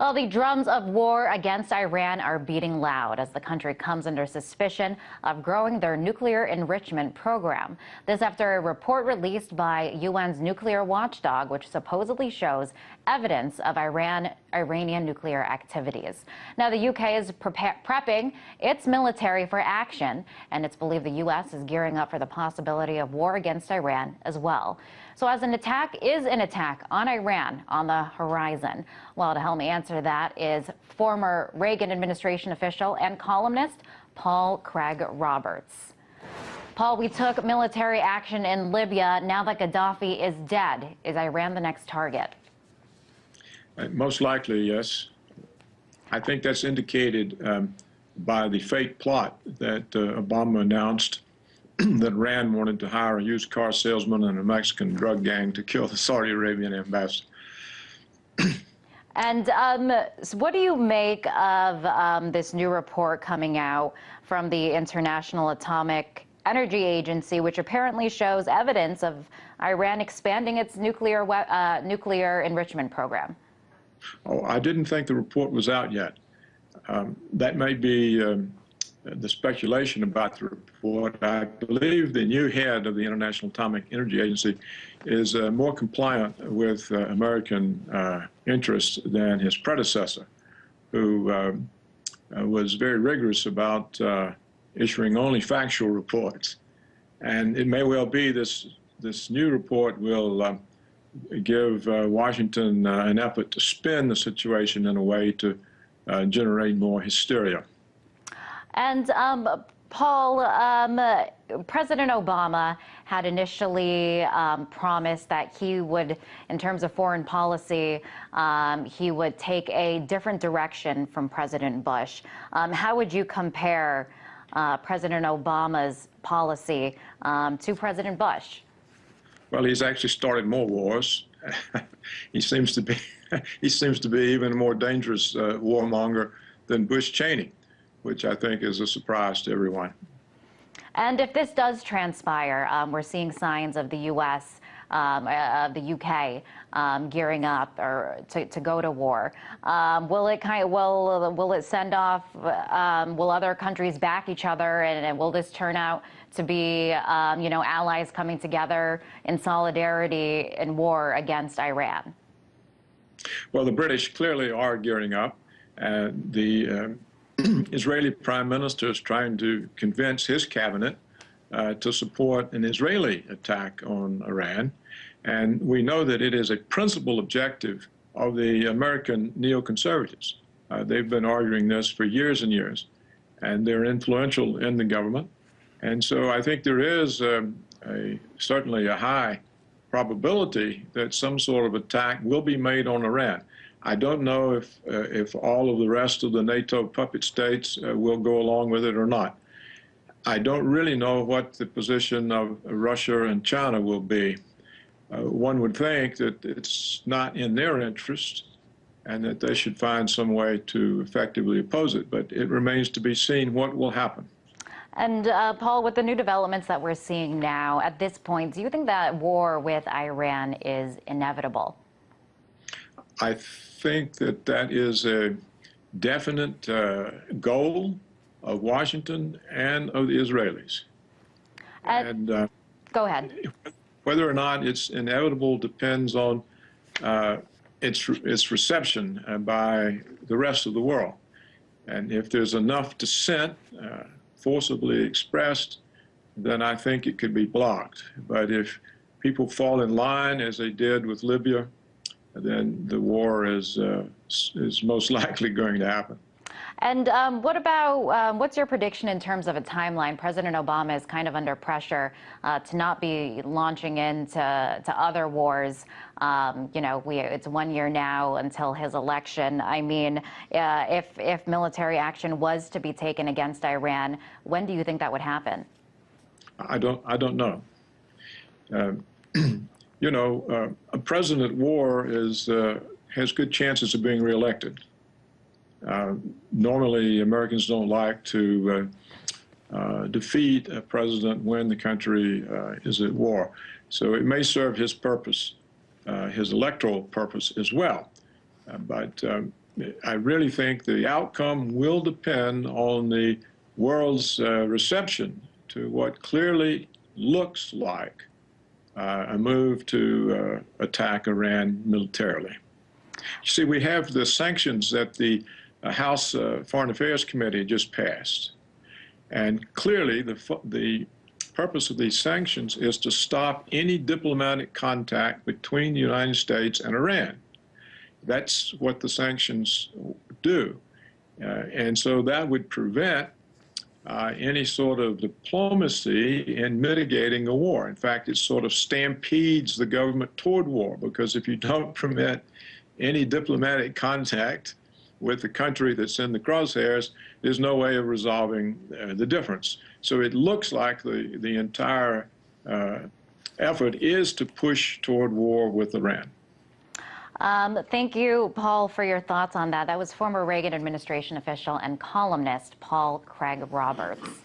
Well, the drums of war against Iran are beating loud as the country comes under suspicion of growing their nuclear enrichment program. This after a report released by UN's nuclear watchdog, which supposedly shows evidence of Iranian nuclear activities. Now, the UK is prepping its military for action, and it's believed the U.S. is gearing up for the possibility of war against Iran as well. So as an attack on Iran on the horizon? Well, to help me answer that is former Reagan administration official and columnist Paul Craig Roberts. Paul, we took military action in Libya. Now that Gaddafi is dead, is Iran the next target? Most likely, yes. I think that's indicated by the fake plot that Obama announced that Iran wanted to hire a used car salesman and a Mexican drug gang to kill the Saudi Arabian ambassador. And so what do you make of this new report coming out from the International Atomic Energy Agency, which apparently shows evidence of Iran expanding its nuclear enrichment program? Oh, I didn't think the report was out yet. That may be the speculation about the report. I believe the new head of the International Atomic Energy Agency is more compliant with American interests than his predecessor, who was very rigorous about issuing only factual reports. And it may well be this new report will give Washington an effort to spin the situation in a way to generate more hysteria. And Paul, President Obama had initially promised that he would, in terms of foreign policy, he would take a different direction from President Bush. How would you compare President Obama's policy to President Bush? Well, he's actually started more wars. He seems to be even a more dangerous warmonger than Bush Cheney, which I think is a surprise to everyone. And if this does transpire, we're seeing signs of the U.S., of the UK gearing up to go to war. Will it send off? Will other countries back each other, and will this turn out to be allies coming together in solidarity in war against Iran? Well, the British clearly are gearing up. The Israeli Prime Minister is trying to convince his cabinet to support an Israeli attack on Iran. And we know that it is a principal objective of the American neoconservatives. They've been arguing this for years and years, and they're influential in the government. And so I think there is certainly a high probability that some sort of attack will be made on Iran. I don't know if all of the rest of the NATO puppet states will go along with it or not. I don't really know what the position of Russia and China will be. One would think that it's not in their interest and that they should find some way to effectively oppose it, but it remains to be seen what will happen. And Paul, with the new developments that we're seeing now, at this point, do you think that war with Iran is inevitable? I think that that is a definite goal of Washington and of the Israelis. Go ahead. Whether or not it's inevitable depends on its reception by the rest of the world. And if there's enough dissent forcibly expressed, then I think it could be blocked. But if people fall in line, as they did with Libya, then the war is most likely going to happen. And what about, what's your prediction in terms of a timeline? President Obama is kind of under pressure to not be launching into other wars. It's 1 year now until his election. I mean, if military action was to be taken against Iran, when do you think that would happen? I don't know. A president at war has good chances of being reelected. Normally, Americans don't like to defeat a president when the country is at war. So it may serve his purpose, his electoral purpose as well. But I really think the outcome will depend on the world's reception to what clearly looks like a move to attack Iran militarily. You see, we have the sanctions that the House Foreign Affairs Committee just passed. And clearly, the purpose of these sanctions is to stop any diplomatic contact between the United States and Iran. That's what the sanctions do. And so that would prevent any sort of diplomacy in mitigating a war. In fact, it sort of stampedes the government toward war, because if you don't permit any diplomatic contact with the country that's in the crosshairs, there's no way of resolving the difference. So it looks like the entire effort is to push toward war with Iran. Thank you, Paul, for your thoughts on that. That was former Reagan administration official and columnist Paul Craig Roberts.